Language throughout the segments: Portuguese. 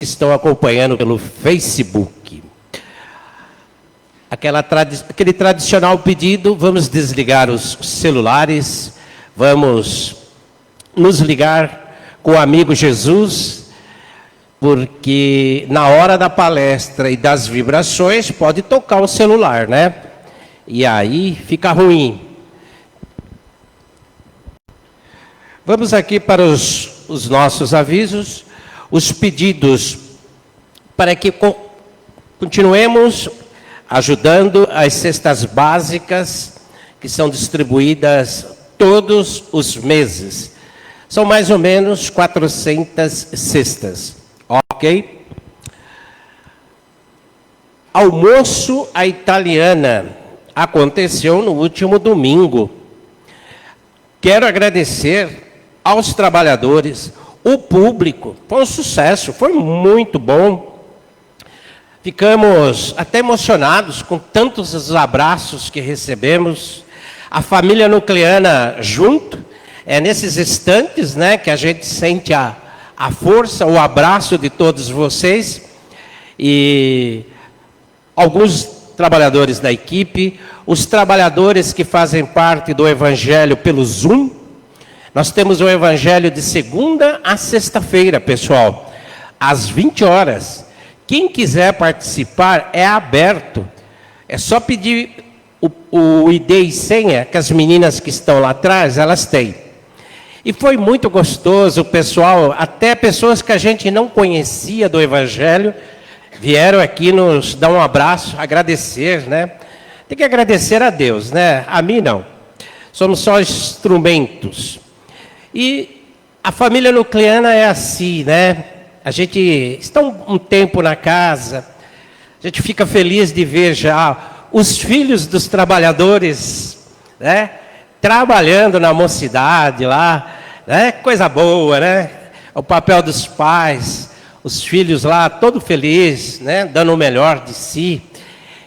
que estão acompanhando pelo Facebook. Aquele tradicional pedido, vamos desligar os celulares, vamos nos ligar com o amigo Jesus, porque na hora da palestra e das vibrações pode tocar o celular, né? E aí fica ruim. Vamos aqui para os nossos avisos, os pedidos para que continuemos ajudando as cestas básicas que são distribuídas todos os meses. São mais ou menos 400 cestas, ok? Almoço à italiana aconteceu no último domingo. Quero agradecer aos trabalhadores, o público, foi um sucesso, foi muito bom. Ficamos até emocionados com tantos os abraços que recebemos. A família nucleana junto, é nesses instantes, né, que a gente sente a força, o abraço de todos vocês. E alguns trabalhadores da equipe, os trabalhadores que fazem parte do Evangelho pelo Zoom. Nós temos o Evangelho de segunda a sexta-feira, pessoal, às 20 horas. Quem quiser participar, é aberto. É só pedir o ID e senha, que as meninas que estão lá atrás, elas têm. E foi muito gostoso, pessoal, até pessoas que a gente não conhecia do Evangelho, vieram aqui nos dar um abraço, agradecer, né? Tem que agradecer a Deus, né? A mim não. Somos só instrumentos. E a família nucleana é assim, né? A gente está um tempo na casa, a gente fica feliz de ver já os filhos dos trabalhadores, né? Trabalhando na mocidade lá, né? Coisa boa, né? O papel dos pais, os filhos lá, todo feliz, né? Dando o melhor de si.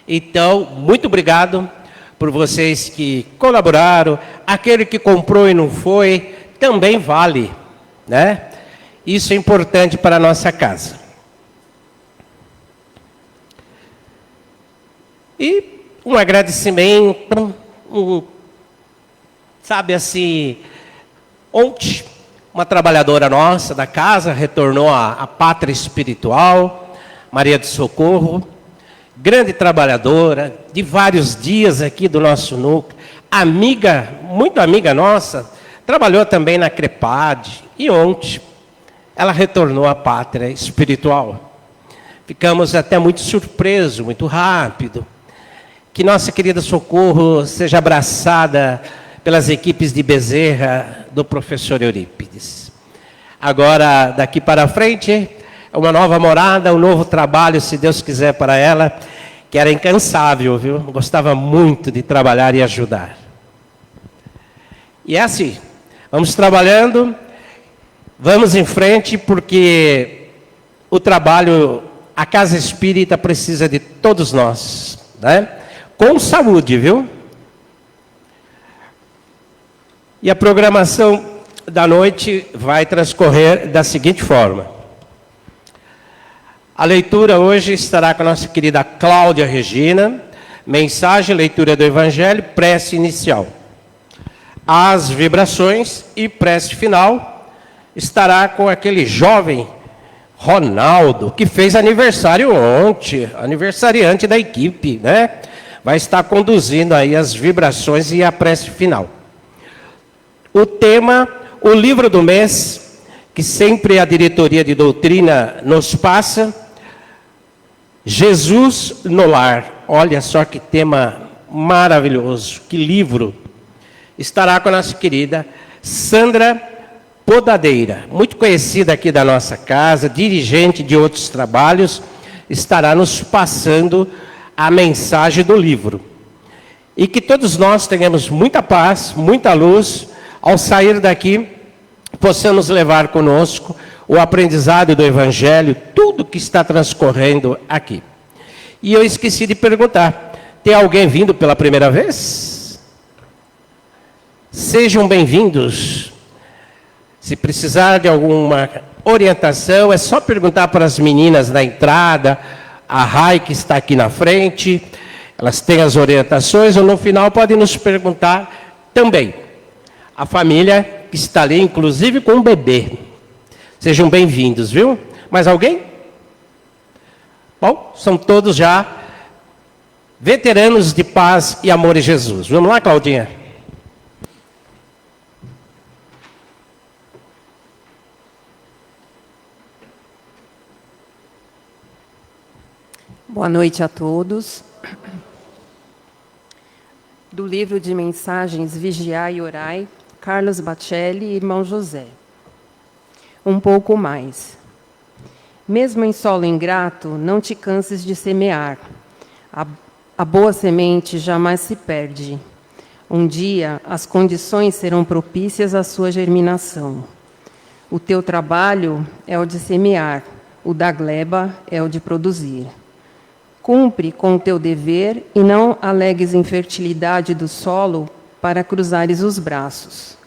Então, muito obrigado por vocês que colaboraram. Aquele que comprou e não foi, também vale, né? Isso é importante para a nossa casa. E um agradecimento, sabe assim, ontem, uma trabalhadora nossa da casa retornou à pátria espiritual, Maria do Socorro, grande trabalhadora, de vários dias aqui do nosso núcleo, amiga, muito amiga nossa, trabalhou também na CREPAD, e ontem ela retornou à pátria espiritual. Ficamos até muito surpresos, muito rápido. Que nossa querida Socorro seja abraçada pelas equipes de Bezerra do professor Eurípides. Agora, daqui para frente, uma nova morada, um novo trabalho, se Deus quiser, para ela, que era incansável, viu? Gostava muito de trabalhar e ajudar. E é assim, vamos trabalhando, vamos em frente, porque o trabalho, a casa espírita precisa de todos nós, né? Com saúde, viu? E a programação da noite vai transcorrer da seguinte forma. A leitura hoje estará com a nossa querida Cláudia Regina, mensagem, leitura do Evangelho, prece inicial. As vibrações e prece final estará com aquele jovem Ronaldo, que fez aniversário ontem, aniversariante da equipe, né? Vai estar conduzindo aí as vibrações e a prece final. O tema, o livro do mês, que sempre a diretoria de doutrina nos passa, Jesus no lar. Olha só que tema maravilhoso, que livro. Estará com a nossa querida Sandra Podadeira, muito conhecida aqui da nossa casa, dirigente de outros trabalhos, estará nos passando a mensagem do livro. E que todos nós tenhamos muita paz, muita luz, ao sair daqui, possamos levar conosco o aprendizado do Evangelho, tudo que está transcorrendo aqui. E eu esqueci de perguntar, tem alguém vindo pela primeira vez? Sejam bem-vindos. Se precisar de alguma orientação, é só perguntar para as meninas na entrada, a Rai que está aqui na frente, elas têm as orientações, ou no final podem nos perguntar também. A família que está ali, inclusive com um bebê. Sejam bem-vindos, viu? Mais alguém? Bom, são todos já veteranos de paz e amor em Jesus. Vamos lá, Claudinha? Boa noite a todos. Do livro de mensagens Vigiai e Orai, Carlos Bacelli e Irmão José. Um pouco mais. Mesmo em solo ingrato, não te canses de semear. A boa semente jamais se perde. Um dia, as condições serão propícias à sua germinação. O teu trabalho é o de semear, o da gleba é o de produzir. Cumpre com o teu dever e não alegues infertilidade do solo para cruzares os braços.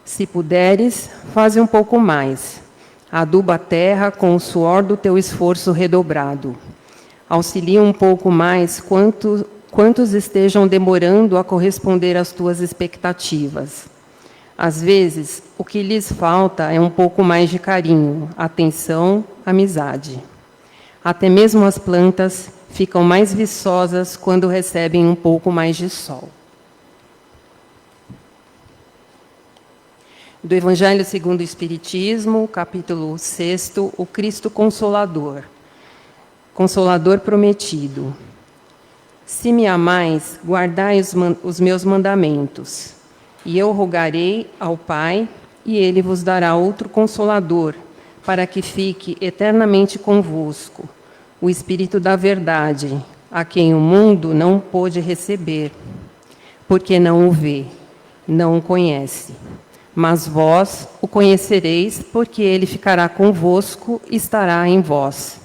Se puderes, faze um pouco mais. Aduba a terra com o suor do teu esforço redobrado. Auxilia um pouco mais quantos estejam demorando a corresponder às tuas expectativas. Às vezes, o que lhes falta é um pouco mais de carinho, atenção, amizade. Até mesmo as plantas ficam mais viçosas quando recebem um pouco mais de sol. Do Evangelho segundo o Espiritismo, capítulo 6, o Cristo Consolador. Consolador prometido. Se me amais, guardai os meus mandamentos, e eu rogarei ao Pai, e ele vos dará outro Consolador, para que fique eternamente convosco, o Espírito da Verdade, a quem o mundo não pôde receber, porque não o vê, não o conhece. Mas vós o conhecereis, porque ele ficará convosco e estará em vós.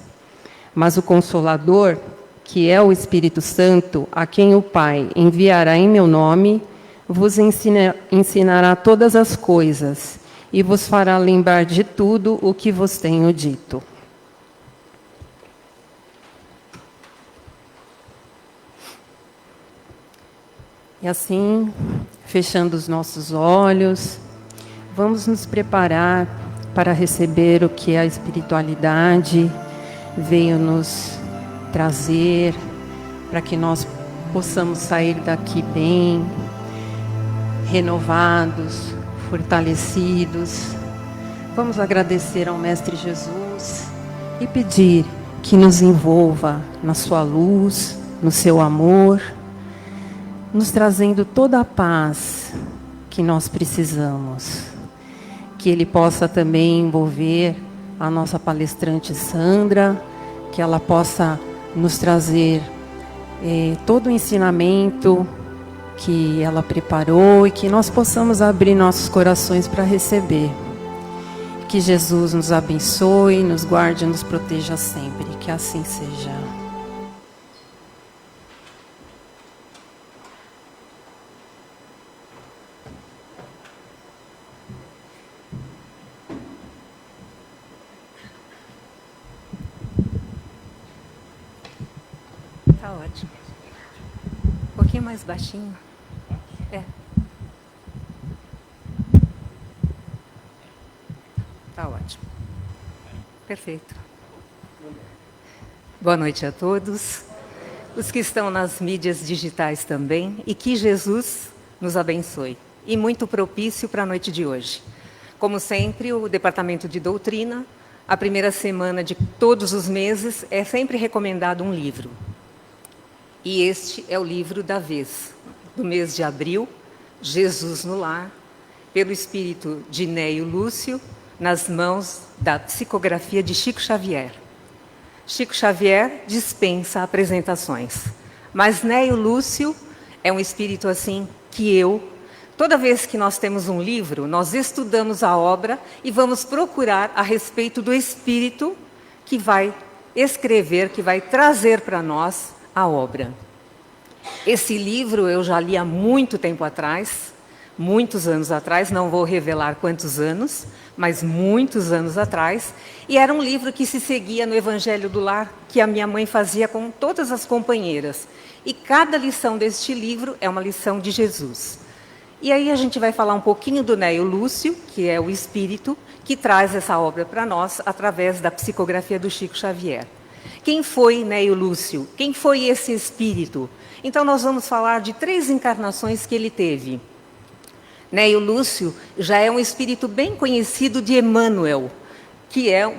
Mas o Consolador, que é o Espírito Santo, a quem o Pai enviará em meu nome, vos ensinará todas as coisas e vos fará lembrar de tudo o que vos tenho dito. E assim, fechando os nossos olhos, vamos nos preparar para receber o que a espiritualidade veio nos trazer, para que nós possamos sair daqui bem, renovados, fortalecidos. Vamos agradecer ao Mestre Jesus e pedir que nos envolva na sua luz, no seu amor, nos trazendo toda a paz que nós precisamos. Que Ele possa também envolver a nossa palestrante Sandra, que ela possa nos trazer todo o ensinamento que ela preparou e que nós possamos abrir nossos corações para receber. Que Jesus nos abençoe, nos guarde e nos proteja sempre. Que assim seja. Tá ótimo. Um pouquinho mais baixinho. É. Tá ótimo. Perfeito. Boa noite a todos. Os que estão nas mídias digitais também. E que Jesus nos abençoe. E muito propício para a noite de hoje. Como sempre, o Departamento de Doutrina, a primeira semana de todos os meses, é sempre recomendado um livro. E este é o livro da vez, do mês de abril, Jesus no Lar, pelo espírito de Neio Lúcio, nas mãos da psicografia de Chico Xavier. Chico Xavier dispensa apresentações, mas Neio Lúcio é um espírito assim que toda vez que nós temos um livro, nós estudamos a obra e vamos procurar a respeito do espírito que vai escrever, que vai trazer para nós a obra. Esse livro eu já li há muito tempo atrás, muitos anos atrás, não vou revelar quantos anos, mas muitos anos atrás, e era um livro que se seguia no Evangelho do Lar, que a minha mãe fazia com todas as companheiras. E cada lição deste livro é uma lição de Jesus. E aí a gente vai falar um pouquinho do Néio Lúcio, que é o espírito que traz essa obra para nós através da psicografia do Chico Xavier. Quem foi Néio Lúcio? Quem foi esse espírito? Então nós vamos falar de 3 encarnações que ele teve. Néio Lúcio já é um espírito bem conhecido de Emmanuel, que é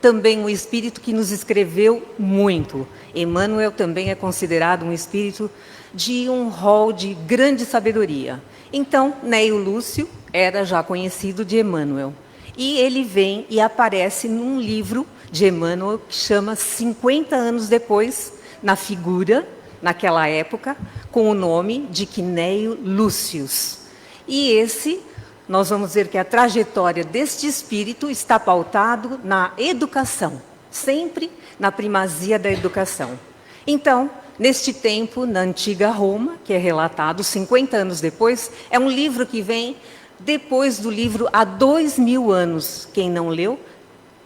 também um espírito que nos escreveu muito. Emmanuel também é considerado um espírito de um rol de grande sabedoria. Então, Néio Lúcio era já conhecido de Emmanuel. E ele vem e aparece num livro de Emmanuel que chama 50 anos depois, na figura, naquela época, com o nome de Néio Lúcius. E esse, nós vamos ver que a trajetória deste espírito está pautado na educação, sempre na primazia da educação. Então, neste tempo, na antiga Roma, que é relatado 50 anos depois, é um livro que vem depois do livro há 2000 anos. Quem não leu,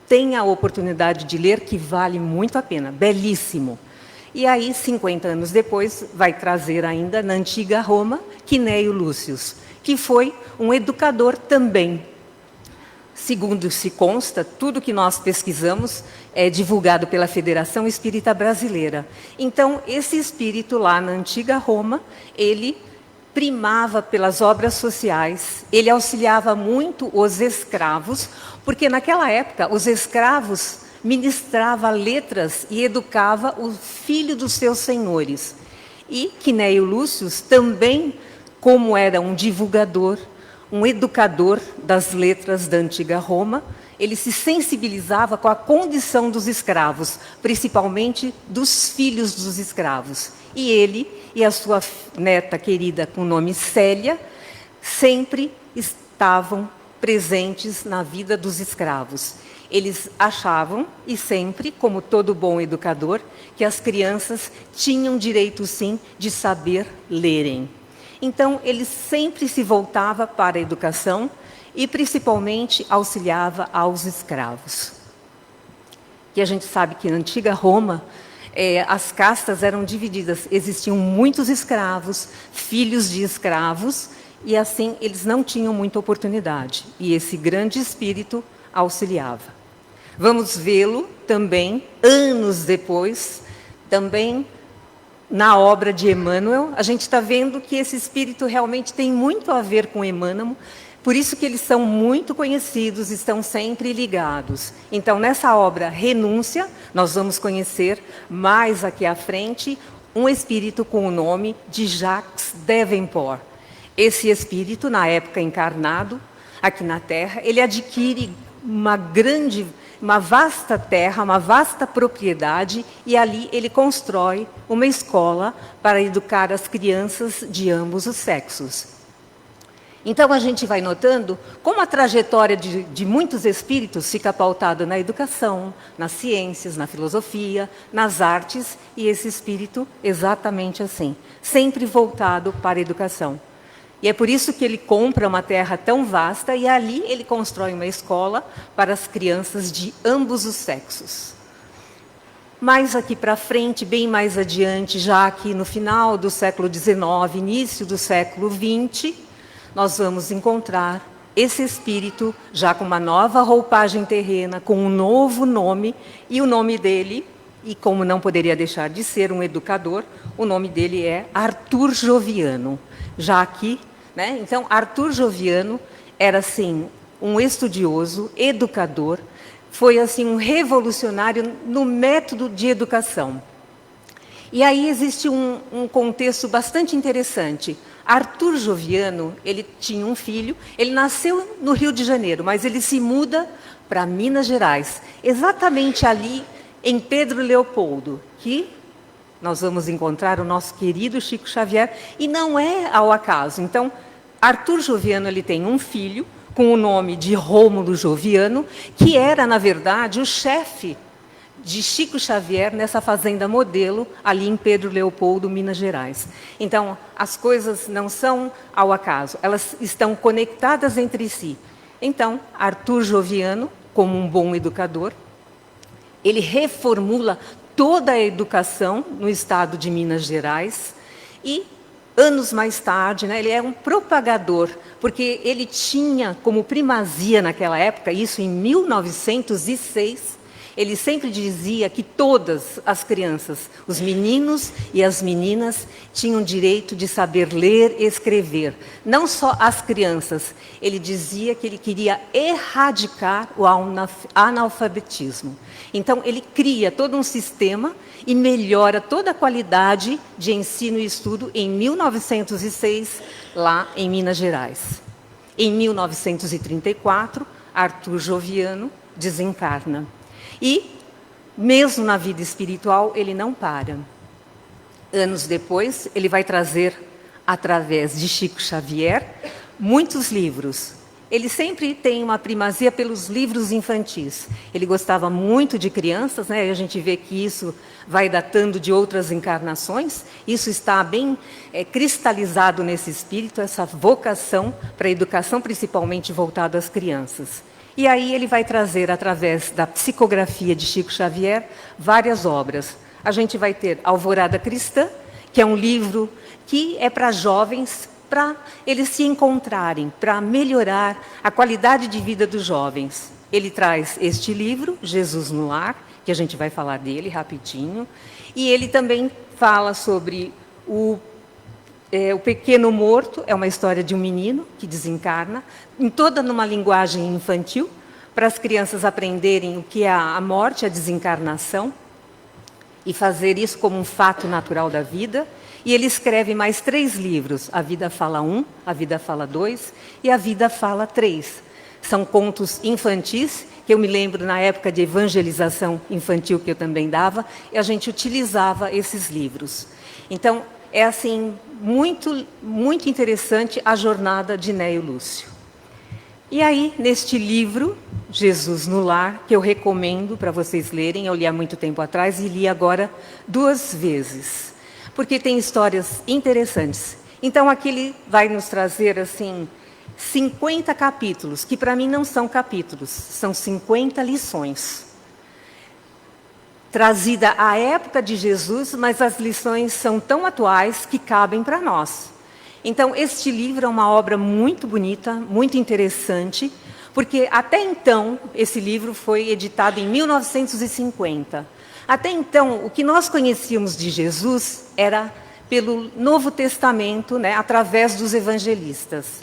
tem a oportunidade de ler, que vale muito a pena, belíssimo. E aí, 50 anos depois, vai trazer ainda na antiga Roma, Néio Lúcius, que foi um educador também. Segundo se consta, tudo que nós pesquisamos é divulgado pela Federação Espírita Brasileira. Então, esse espírito lá na antiga Roma, ele primava pelas obras sociais, ele auxiliava muito os escravos, porque naquela época os escravos ministravam letras e educava o filho dos seus senhores. E Néio Lúcius também, como era um divulgador, um educador das letras da antiga Roma, ele se sensibilizava com a condição dos escravos, principalmente dos filhos dos escravos. E ele e a sua neta querida, com o nome Célia, sempre estavam presentes na vida dos escravos. Eles achavam, e sempre, como todo bom educador, que as crianças tinham direito, sim, de saber lerem. Então, ele sempre se voltava para a educação e, principalmente, auxiliava aos escravos. E a gente sabe que na antiga Roma, as castas eram divididas. Existiam muitos escravos, filhos de escravos, e assim eles não tinham muita oportunidade. E esse grande espírito auxiliava. Vamos vê-lo também, anos depois, também na obra de Emmanuel. A gente está vendo que esse espírito realmente tem muito a ver com Emmanuel, por isso que eles são muito conhecidos, estão sempre ligados. Então, nessa obra Renúncia, nós vamos conhecer mais aqui à frente um espírito com o nome de Jacques Davenport. Esse espírito, na época encarnado, aqui na Terra, ele adquire uma vasta terra, uma vasta propriedade, e ali ele constrói uma escola para educar as crianças de ambos os sexos. Então a gente vai notando como a trajetória de muitos espíritos fica pautada na educação, nas ciências, na filosofia, nas artes, e esse espírito exatamente assim, sempre voltado para a educação. E é por isso que ele compra uma terra tão vasta e ali ele constrói uma escola para as crianças de ambos os sexos. Mais aqui para frente, bem mais adiante, já aqui no final do século XIX, início do século XX, nós vamos encontrar esse espírito já com uma nova roupagem terrena, com um novo nome, e o nome dele, e como não poderia deixar de ser um educador, o nome dele é Arthur Joviano. Já aqui, né? Então, Arthur Joviano era, assim, um estudioso, educador, foi, assim, um revolucionário no método de educação. E aí existe um contexto bastante interessante. Arthur Joviano, ele tinha um filho, ele nasceu no Rio de Janeiro, mas ele se muda para Minas Gerais, exatamente ali em Pedro Leopoldo, que nós vamos encontrar o nosso querido Chico Xavier, e não é ao acaso. Então, Arthur Joviano, ele tem um filho com o nome de Rômulo Joviano, que era, na verdade, o chefe de Chico Xavier nessa fazenda modelo, ali em Pedro Leopoldo, Minas Gerais. Então, as coisas não são ao acaso, elas estão conectadas entre si. Então, Arthur Joviano, como um bom educador, ele reformula toda a educação no estado de Minas Gerais e, anos mais tarde, né, ele é um propagador, porque ele tinha como primazia naquela época, isso em 1906, ele sempre dizia que todas as crianças, os meninos e as meninas, tinham direito de saber ler e escrever. Não só as crianças, ele dizia que ele queria erradicar o analfabetismo. Então, ele cria todo um sistema e melhora toda a qualidade de ensino e estudo em 1906, lá em Minas Gerais. Em 1934, Arthur Joviano desencarna. E, mesmo na vida espiritual, ele não para. Anos depois, ele vai trazer, através de Chico Xavier, muitos livros. Ele sempre tem uma primazia pelos livros infantis. Ele gostava muito de crianças, né? E a gente vê que isso vai datando de outras encarnações. Isso está bem cristalizado nesse espírito, essa vocação para a educação, principalmente voltada às crianças. E aí ele vai trazer, através da psicografia de Chico Xavier, várias obras. A gente vai ter Alvorada Cristã, que é um livro que é para jovens, para eles se encontrarem, para melhorar a qualidade de vida dos jovens. Ele traz este livro, Jesus no Lar, que a gente vai falar dele rapidinho, e ele também fala sobre o Pequeno Morto, é uma história de um menino que desencarna, toda numa linguagem infantil, para as crianças aprenderem o que é a morte, a desencarnação, e fazer isso como um fato natural da vida. E ele escreve mais 3 livros, A Vida Fala 1, A Vida Fala 2 e A Vida Fala 3. São contos infantis, que eu me lembro na época de evangelização infantil que eu também dava, e a gente utilizava esses livros. Então, é assim, muito, muito interessante a jornada de Néio Lúcio. E aí, neste livro, Jesus no Lar, que eu recomendo para vocês lerem, eu li há muito tempo atrás e li agora 2 vezes, porque tem histórias interessantes. Então, aqui ele vai nos trazer, assim, 50 capítulos, que para mim não são capítulos, são 50 lições. Trazida à época de Jesus, mas as lições são tão atuais que cabem para nós. Então, este livro é uma obra muito bonita, muito interessante, porque até então, esse livro foi editado em 1950. Até então, o que nós conhecíamos de Jesus era pelo Novo Testamento, né, através dos evangelistas.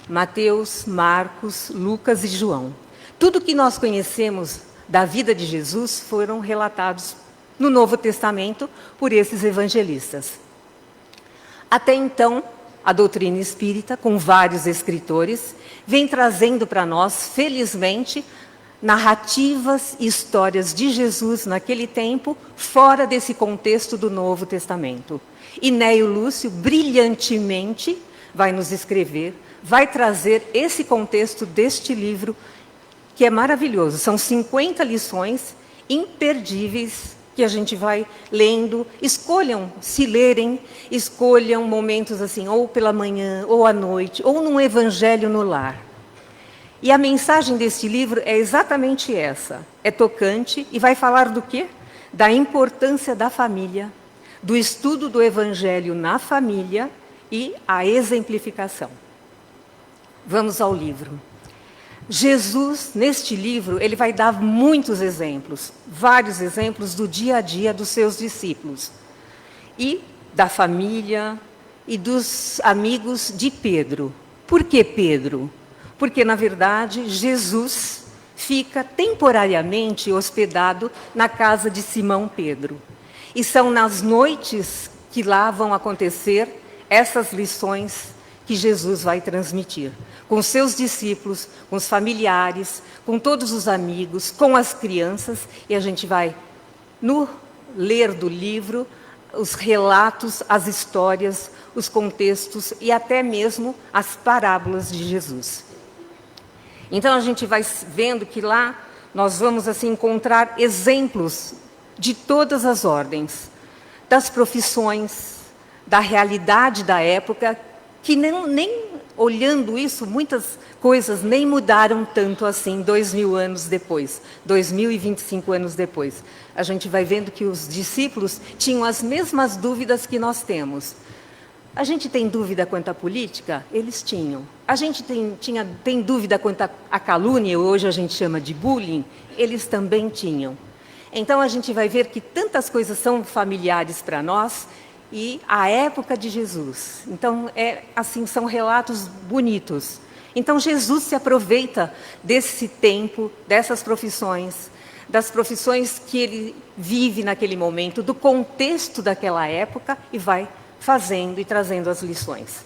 Mateus, Marcos, Lucas e João. Tudo que nós conhecemos da vida de Jesus foram relatados no Novo Testamento por esses evangelistas. Até então, a doutrina espírita, com vários escritores, vem trazendo para nós, felizmente, narrativas e histórias de Jesus naquele tempo, fora desse contexto do Novo Testamento. E Néio Lúcio, brilhantemente, vai nos escrever, vai trazer esse contexto deste livro, que é maravilhoso. São 50 lições imperdíveis que a gente vai lendo. Escolham, se lerem, escolham momentos assim, ou pela manhã, ou à noite, ou num evangelho no lar. E a mensagem deste livro é exatamente essa. É tocante e vai falar do quê? Da importância da família, do estudo do evangelho na família e a exemplificação. Vamos ao livro. Jesus, neste livro, ele vai dar muitos exemplos, vários exemplos do dia a dia dos seus discípulos. E da família e dos amigos de Pedro. Por que Pedro? Porque, na verdade, Jesus fica temporariamente hospedado na casa de Simão Pedro. E são nas noites que lá vão acontecer essas lições que Jesus vai transmitir, com seus discípulos, com os familiares, com todos os amigos, com as crianças, e a gente vai, no ler do livro, os relatos, as histórias, os contextos e até mesmo as parábolas de Jesus. Então a gente vai vendo que lá nós vamos assim encontrar exemplos de todas as ordens, das profissões, da realidade da época, que nem olhando isso, muitas coisas nem mudaram tanto assim 2000 anos depois, 2025 anos depois. A gente vai vendo que os discípulos tinham as mesmas dúvidas que nós temos. A gente tem dúvida quanto à política? Eles tinham. A gente tem dúvida quanto à calúnia, hoje a gente chama de bullying? Eles também tinham. Então a gente vai ver que tantas coisas são familiares para nós e a época de Jesus. Então assim, são relatos bonitos. Então Jesus se aproveita desse tempo, dessas profissões, das profissões que ele vive naquele momento, do contexto daquela época e vai fazendo e trazendo as lições.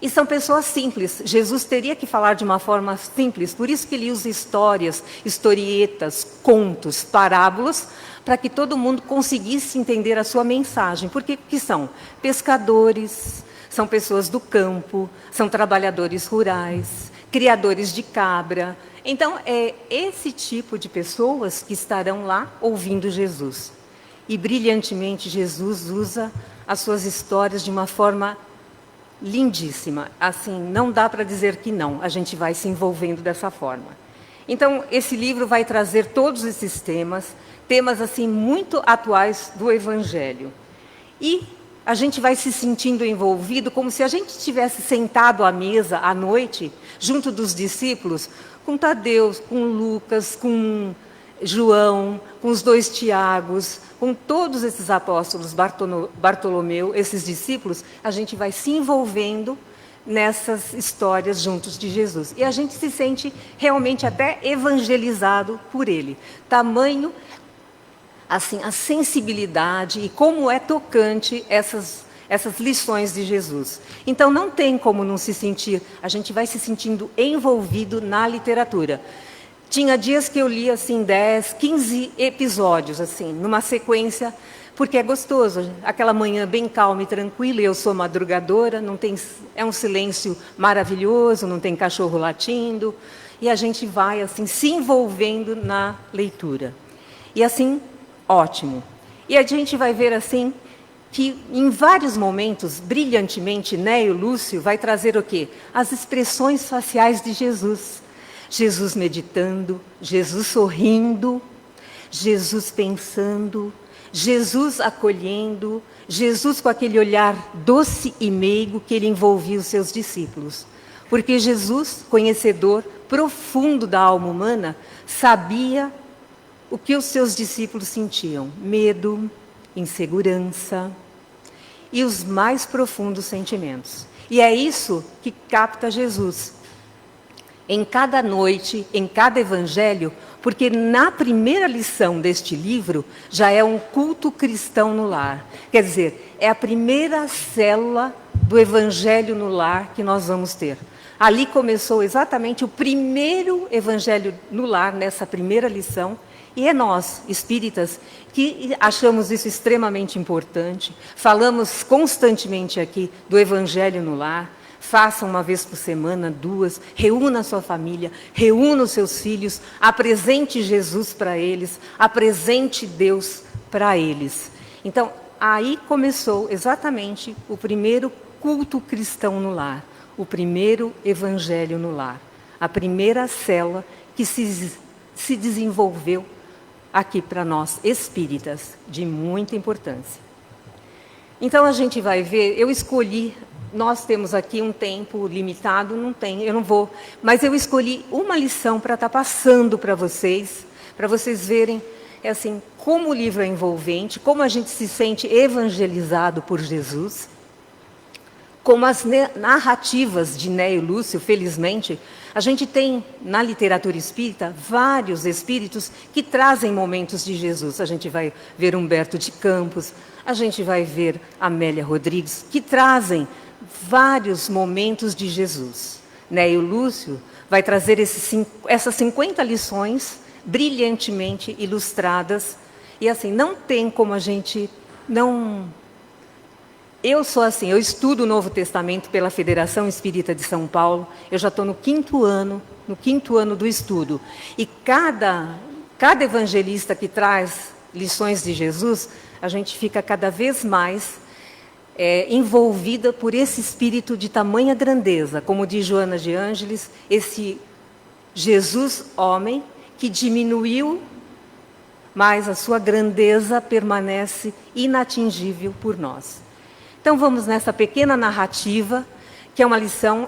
E são pessoas simples. Jesus teria que falar de uma forma simples, por isso que ele usa histórias, historietas, contos, parábolas, para que todo mundo conseguisse entender a sua mensagem. Porque que são pescadores, são pessoas do campo, são trabalhadores rurais, criadores de cabra. Então, é esse tipo de pessoas que estarão lá ouvindo Jesus. E brilhantemente Jesus usa as suas histórias de uma forma lindíssima. Assim, não dá para dizer que não, a gente vai se envolvendo dessa forma. Então, esse livro vai trazer todos esses temas assim muito atuais do Evangelho. E a gente vai se sentindo envolvido como se a gente estivesse sentado à mesa à noite, junto dos discípulos, com Tadeu, com Lucas, com João, com os 2 Tiagos, com todos esses apóstolos, Bartolomeu, esses discípulos, a gente vai se envolvendo nessas histórias juntos de Jesus. E a gente se sente realmente até evangelizado por ele. Tamanho, assim, a sensibilidade e como é tocante essas lições de Jesus. Então não tem como não se sentir, a gente vai se sentindo envolvido na literatura. Tinha dias que eu lia assim 10, 15 episódios assim, numa sequência, porque é gostoso. Aquela manhã bem calma e tranquila, eu sou madrugadora, é um silêncio maravilhoso, não tem cachorro latindo, e a gente vai assim se envolvendo na leitura. E assim, ótimo. E a gente vai ver assim que em vários momentos, brilhantemente, Neio Lúcio vai trazer o quê? As expressões faciais de Jesus. Jesus meditando, Jesus sorrindo, Jesus pensando, Jesus acolhendo, Jesus com aquele olhar doce e meigo que ele envolvia os seus discípulos. Porque Jesus, conhecedor profundo da alma humana, sabia o que os seus discípulos sentiam: medo, insegurança e os mais profundos sentimentos. E é isso que capta Jesus. Em cada noite, em cada evangelho, porque na primeira lição deste livro já é um culto cristão no lar. Quer dizer, é a primeira célula do evangelho no lar que nós vamos ter. Ali começou exatamente o primeiro evangelho no lar, nessa primeira lição, e é nós, espíritas, que achamos isso extremamente importante. Falamos constantemente aqui do evangelho no lar. Faça uma vez por semana, 2, reúna a sua família, reúna os seus filhos, apresente Jesus para eles, apresente Deus para eles. Então, aí começou exatamente o primeiro culto cristão no lar, o primeiro evangelho no lar, a primeira célula que se desenvolveu aqui para nós, espíritas, de muita importância. Então, a gente vai ver, eu escolhi. Nós temos aqui um tempo limitado, eu não vou, mas eu escolhi uma lição para estar passando para vocês verem, assim, como o livro é envolvente, como a gente se sente evangelizado por Jesus, como as narrativas de Neio Lúcio, felizmente, a gente tem na literatura espírita vários espíritos que trazem momentos de Jesus. A gente vai ver Humberto de Campos, a gente vai ver Amélia Rodrigues, que trazem vários momentos de Jesus. Neio Lúcio vai trazer essas 50 lições brilhantemente ilustradas. E assim, não tem como a gente não Eu sou assim, eu estudo o Novo Testamento pela Federação Espírita de São Paulo, eu já estou no quinto ano do estudo. E cada evangelista que traz lições de Jesus, a gente fica cada vez mais envolvida por esse espírito de tamanha grandeza, como diz Joana de Ângeles, esse Jesus homem que diminuiu, mas a sua grandeza permanece inatingível por nós. Então vamos nessa pequena narrativa, que é uma lição,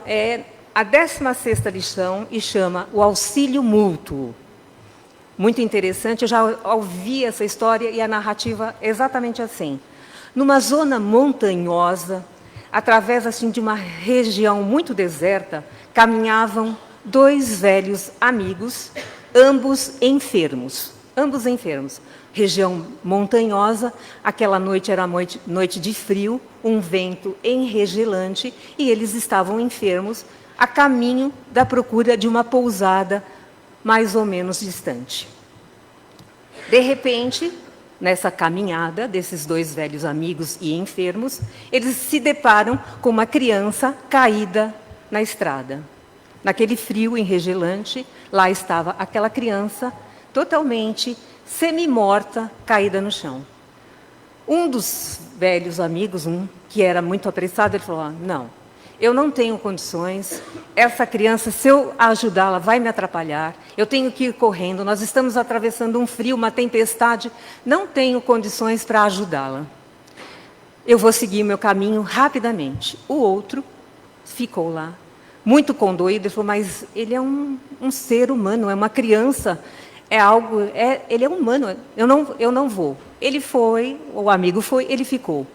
a 16ª lição, e chama o auxílio mútuo. Muito interessante, eu já ouvi essa história e a narrativa é exatamente assim. Numa zona montanhosa, através assim, de uma região muito deserta, caminhavam 2 velhos amigos, ambos enfermos. Região montanhosa, aquela noite era noite de frio, um vento enregelante, e eles estavam enfermos, a caminho da procura de uma pousada mais ou menos distante. De repente, nessa caminhada desses 2 velhos amigos e enfermos, eles se deparam com uma criança caída na estrada. Naquele frio enregelante, lá estava aquela criança totalmente semi-morta, caída no chão. Um dos velhos amigos, que era muito apressado, ele falou: não, eu não tenho condições, essa criança, se eu ajudá-la, vai me atrapalhar, eu tenho que ir correndo, nós estamos atravessando um frio, uma tempestade, não tenho condições para ajudá-la. Eu vou seguir meu caminho rapidamente. O outro ficou lá, muito condoído, ele falou: mas ele é um ser humano, é uma criança, ele é humano, eu não vou. Ele foi, o amigo foi, ele ficou.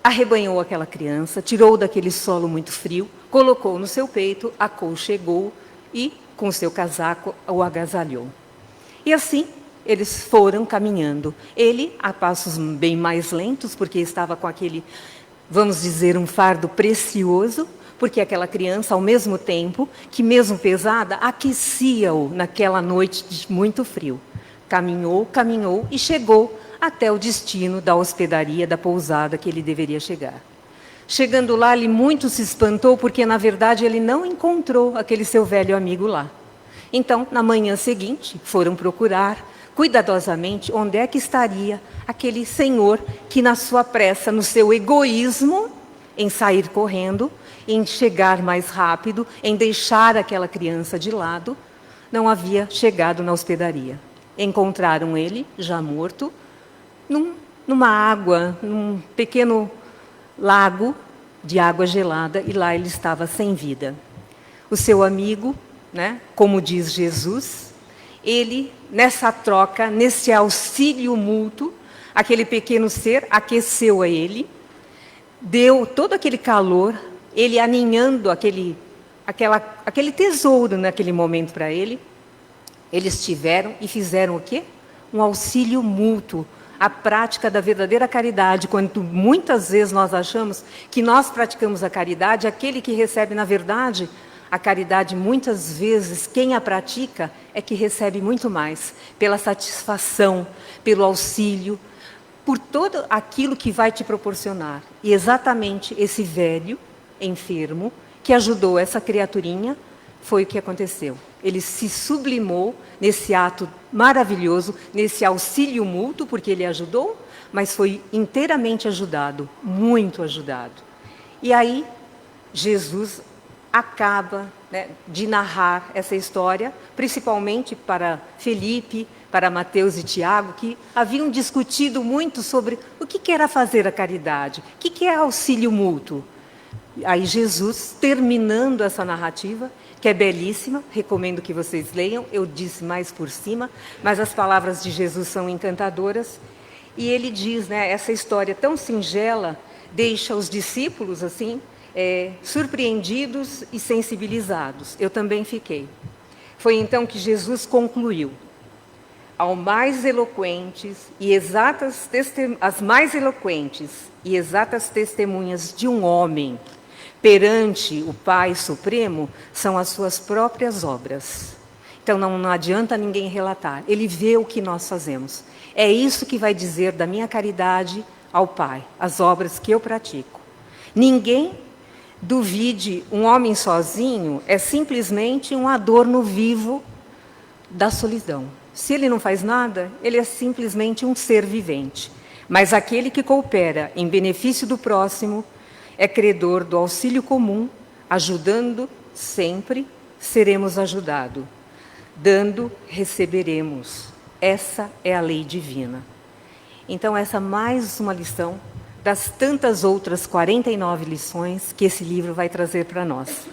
Arrebanhou aquela criança, tirou daquele solo muito frio, colocou no seu peito, aconchegou e, com o seu casaco, o agasalhou. E assim, eles foram caminhando. Ele, a passos bem mais lentos, porque estava com aquele, vamos dizer, um fardo precioso, porque aquela criança, ao mesmo tempo, que mesmo pesada, aquecia-o naquela noite de muito frio. Caminhou e chegou até o destino da hospedaria, da pousada que ele deveria chegar. Chegando lá, ele muito se espantou, porque, na verdade, ele não encontrou aquele seu velho amigo lá. Então, na manhã seguinte, foram procurar, cuidadosamente, onde é que estaria aquele senhor que, na sua pressa, no seu egoísmo, em sair correndo, em chegar mais rápido, em deixar aquela criança de lado, não havia chegado na hospedaria. Encontraram ele, já morto, numa água, num pequeno lago de água gelada, e lá ele estava sem vida. O seu amigo, como diz Jesus, ele, nessa troca, nesse auxílio mútuo, aquele pequeno ser aqueceu a ele, deu todo aquele calor, ele aninhando aquele tesouro naquele momento para ele. Eles tiveram e fizeram o quê? Um auxílio mútuo, a prática da verdadeira caridade, quando muitas vezes nós achamos que nós praticamos a caridade, aquele que recebe, na verdade, a caridade, muitas vezes, quem a pratica é que recebe muito mais, pela satisfação, pelo auxílio, por todo aquilo que vai te proporcionar. E exatamente esse velho enfermo que ajudou essa criaturinha, foi o que aconteceu. Ele se sublimou nesse ato maravilhoso, nesse auxílio mútuo, porque ele ajudou, mas foi inteiramente ajudado, muito ajudado. E aí, Jesus acaba de narrar essa história, principalmente para Felipe, para Mateus e Tiago, que haviam discutido muito sobre o que era fazer a caridade, o que é auxílio mútuo. Aí Jesus, terminando essa narrativa, que é belíssima, recomendo que vocês leiam, eu disse mais por cima, mas as palavras de Jesus são encantadoras, e ele diz, essa história tão singela, deixa os discípulos assim, surpreendidos e sensibilizados. Eu também fiquei. Foi então que Jesus concluiu: as mais eloquentes e exatas testemunhas de um homem perante o Pai Supremo são as suas próprias obras. Então não adianta ninguém relatar, ele vê o que nós fazemos. É isso que vai dizer da minha caridade ao Pai as obras que eu pratico. Ninguém duvide, um homem sozinho é simplesmente um adorno vivo da solidão. Se ele não faz nada, ele é simplesmente um ser vivente. Mas aquele que coopera em benefício do próximo é credor do auxílio comum, ajudando sempre, seremos ajudados. Dando, receberemos. Essa é a lei divina. Então, essa é mais uma lição das tantas outras 49 lições que esse livro vai trazer para nós.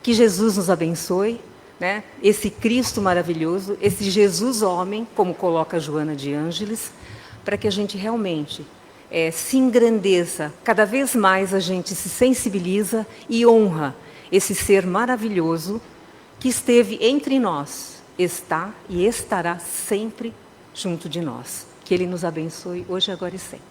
Que Jesus nos abençoe, né? Esse Cristo maravilhoso, esse Jesus homem, como coloca Joana de Ângeles, para que a gente realmente se engrandeça. Cada vez mais a gente se sensibiliza e honra esse ser maravilhoso que esteve entre nós, está e estará sempre junto de nós. Que Ele nos abençoe hoje, agora e sempre.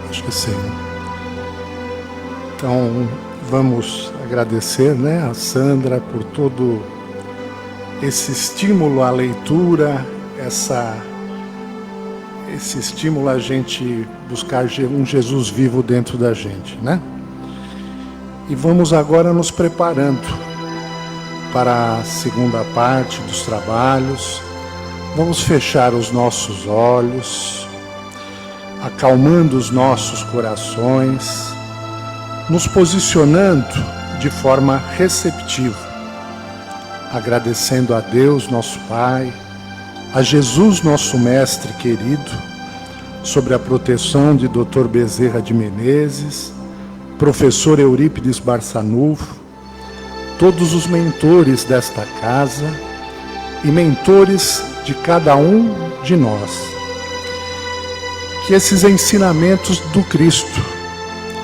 Acho que sim. Então, vamos agradecer, né, a Sandra por todo esse estímulo à leitura, esse estímulo a gente buscar um Jesus vivo dentro da gente, né? E vamos agora nos preparando para a segunda parte dos trabalhos. Vamos fechar os nossos olhos, acalmando os nossos corações, nos posicionando de forma receptiva, agradecendo a Deus, nosso Pai, a Jesus, nosso Mestre querido, sobre a proteção de Dr. Bezerra de Menezes, professor Eurípides Barçanufo, todos os mentores desta casa e mentores de cada um de nós. Que esses ensinamentos do Cristo,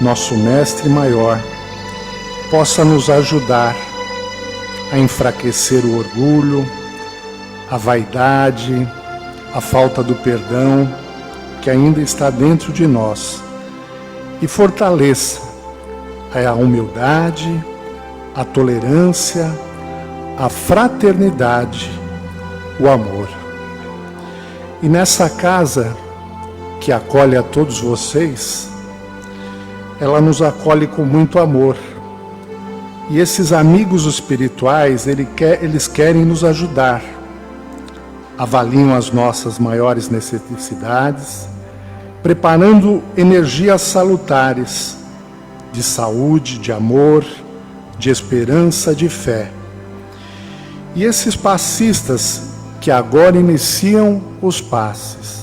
nosso Mestre maior, possa nos ajudar a enfraquecer o orgulho, a vaidade, a falta do perdão que ainda está dentro de nós e fortaleça a humildade, a tolerância, a fraternidade, o amor. E nessa casa que acolhe a todos vocês, ela nos acolhe com muito amor. E esses amigos espirituais, eles querem nos ajudar. Avaliam as nossas maiores necessidades, preparando energias salutares de saúde, de amor, de esperança, de fé. E esses passistas que agora iniciam os passes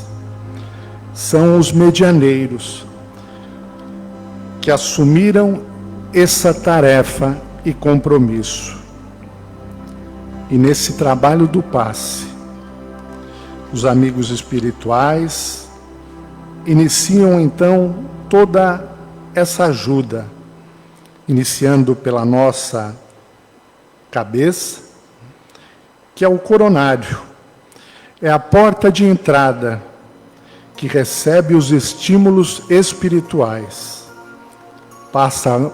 são os medianeiros que assumiram essa tarefa e compromisso. E nesse trabalho do passe, os amigos espirituais iniciam então toda essa ajuda, iniciando pela nossa cabeça, que é o coronário, é a porta de entrada que recebe os estímulos espirituais. Passa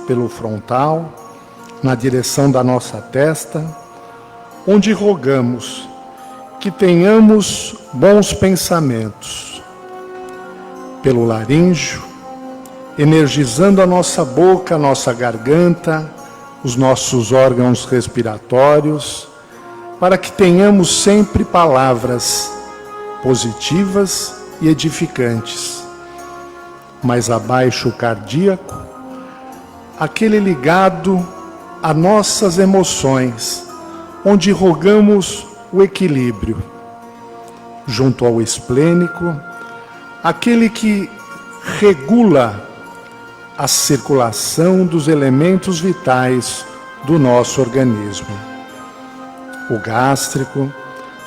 pelo frontal, na direção da nossa testa, onde rogamos que tenhamos bons pensamentos. Pelo laríngeo, energizando a nossa boca, a nossa garganta, os nossos órgãos respiratórios, para que tenhamos sempre palavras positivas e edificantes. Mais abaixo o cardíaco, aquele ligado a nossas emoções, onde rogamos o equilíbrio. Junto ao esplênico, aquele que regula a circulação dos elementos vitais do nosso organismo. O gástrico,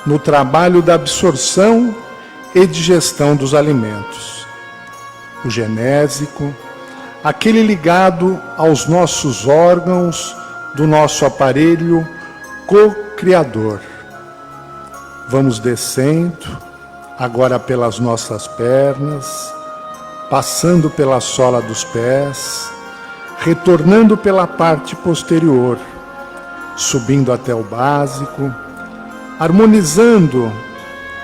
no trabalho da absorção e digestão dos alimentos. O genésico, aquele ligado aos nossos órgãos do nosso aparelho co-criador. Vamos descendo, agora pelas nossas pernas, passando pela sola dos pés, retornando pela parte posterior, subindo até o básico, harmonizando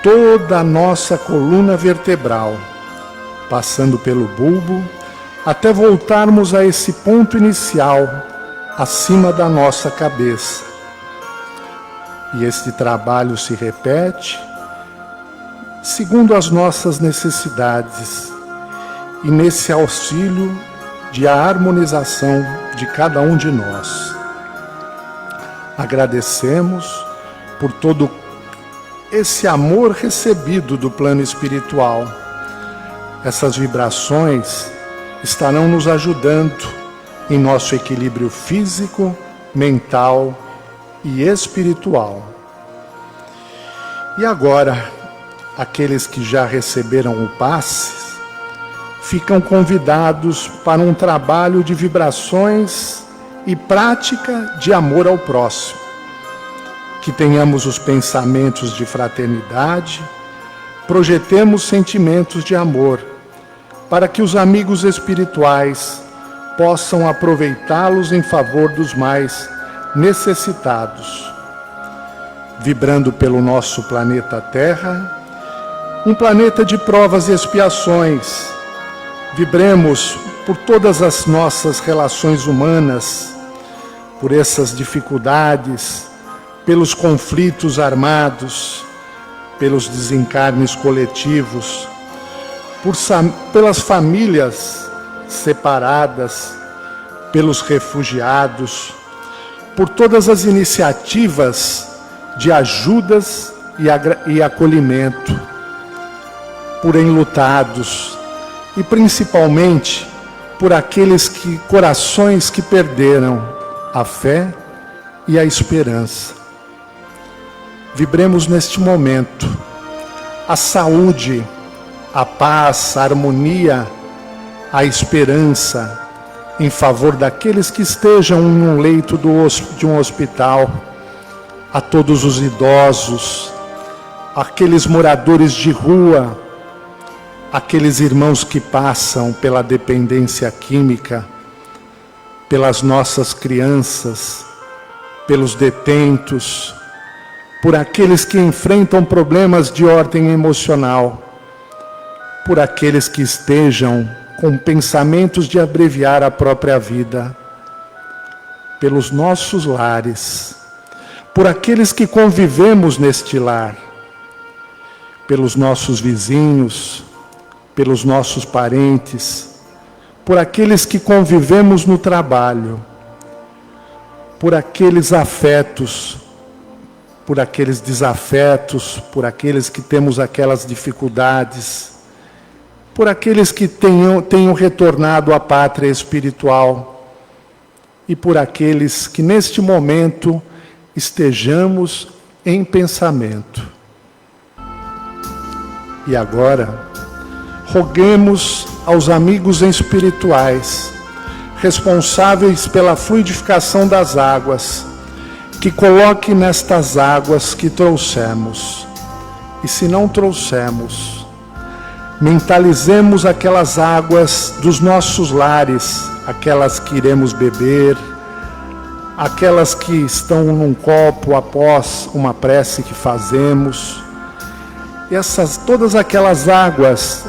toda a nossa coluna vertebral, passando pelo bulbo, até voltarmos a esse ponto inicial, acima da nossa cabeça. E este trabalho se repete segundo as nossas necessidades e nesse auxílio de harmonização de cada um de nós. Agradecemos por todo esse amor recebido do plano espiritual. Essas vibrações estarão nos ajudando em nosso equilíbrio físico, mental e espiritual. E agora, aqueles que já receberam o passe ficam convidados para um trabalho de vibrações e prática de amor ao próximo. Que tenhamos os pensamentos de fraternidade, projetemos sentimentos de amor, para que os amigos espirituais possam aproveitá-los em favor dos mais necessitados. Vibrando pelo nosso planeta Terra, um planeta de provas e expiações, vibremos por todas as nossas relações humanas, por essas dificuldades, pelos conflitos armados, pelos desencarnes coletivos, pelas famílias separadas, pelos refugiados, por todas as iniciativas de ajudas e acolhimento, por enlutados e principalmente por aqueles corações que perderam a fé e a esperança. Vibremos neste momento a saúde, a paz, a harmonia, a esperança em favor daqueles que estejam em um leito de um hospital, a todos os idosos, aqueles moradores de rua, aqueles irmãos que passam pela dependência química, pelas nossas crianças, pelos detentos, por aqueles que enfrentam problemas de ordem emocional, por aqueles que estejam com pensamentos de abreviar a própria vida, pelos nossos lares, por aqueles que convivemos neste lar, pelos nossos vizinhos, pelos nossos parentes, por aqueles que convivemos no trabalho, por aqueles afetos, por aqueles desafetos, por aqueles que temos aquelas dificuldades, por aqueles que tenham retornado à pátria espiritual e por aqueles que neste momento estejamos em pensamento. E agora, roguemos aos amigos espirituais, responsáveis pela fluidificação das águas, que coloque nestas águas que trouxemos. E se não trouxemos, mentalizemos aquelas águas dos nossos lares, aquelas que iremos beber, aquelas que estão num copo após uma prece que fazemos. Todas aquelas águas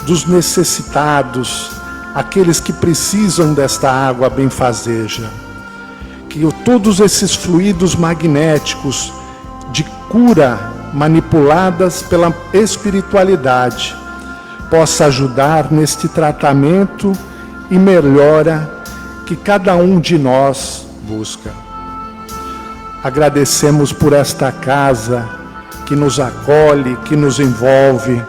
dos necessitados, aqueles que precisam desta água benfazeja. Que todos esses fluidos magnéticos de cura manipuladas pela espiritualidade possa ajudar neste tratamento e melhora que cada um de nós busca. Agradecemos por esta casa que nos acolhe, que nos envolve.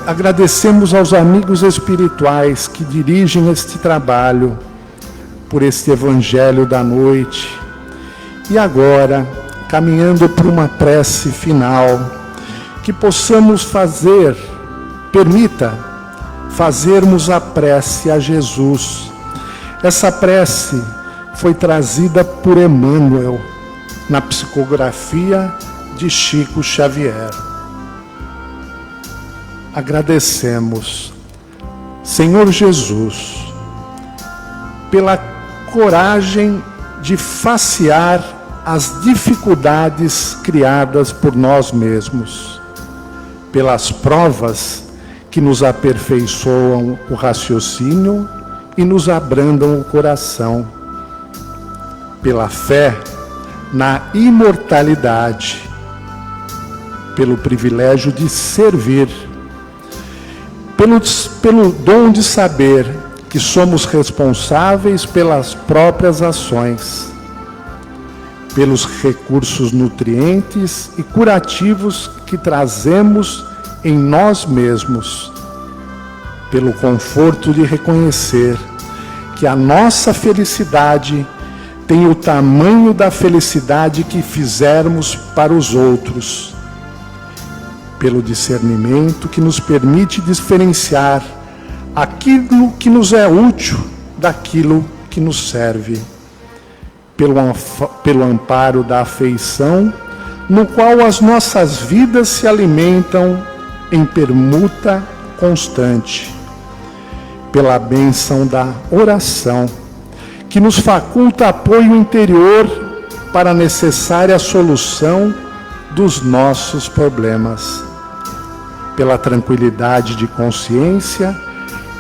Agradecemos aos amigos espirituais que dirigem este trabalho, por este evangelho da noite. E agora, caminhando para uma prece final, que possamos fazer, permita fazermos a prece a Jesus. Essa prece foi trazida por Emmanuel na psicografia de Chico Xavier. Agradecemos, Senhor Jesus, pela coragem de facear as dificuldades criadas por nós mesmos, pelas provas que nos aperfeiçoam o raciocínio e nos abrandam o coração, pela fé na imortalidade, pelo privilégio de servir, pelo dom de saber que somos responsáveis pelas próprias ações, pelos recursos nutrientes e curativos que trazemos em nós mesmos, pelo conforto de reconhecer que a nossa felicidade tem o tamanho da felicidade que fizermos para os outros, pelo discernimento que nos permite diferenciar aquilo que nos é útil daquilo que nos serve, pelo amparo da afeição, no qual as nossas vidas se alimentam em permuta constante, pela bênção da oração, que nos faculta apoio interior para a necessária solução dos nossos problemas, pela tranquilidade de consciência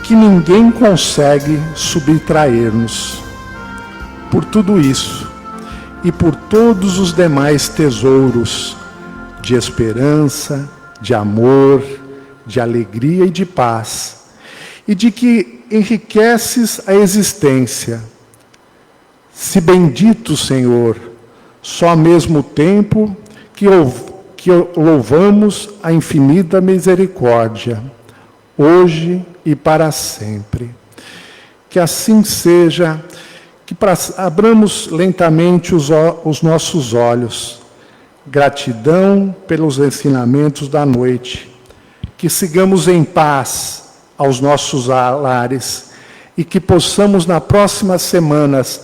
que ninguém consegue subtrair-nos. Por tudo isso e por todos os demais tesouros de esperança, de amor, de alegria e de paz, e de que enriqueces a existência. Se bendito, Senhor, só ao mesmo tempo que louvamos a infinita misericórdia, hoje e para sempre. Que assim seja, que abramos lentamente os nossos olhos. Gratidão pelos ensinamentos da noite. Que sigamos em paz aos nossos lares e que possamos, nas próximas semanas,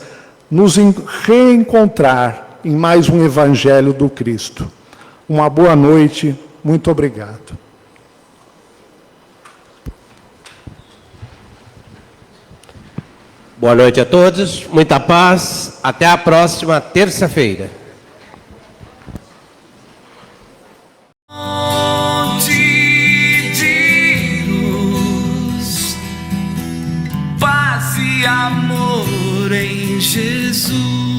nos reencontrar em mais um Evangelho do Cristo. Uma boa noite, muito obrigado. Boa noite a todos, muita paz, até a próxima terça-feira. Paz e amor em Jesus.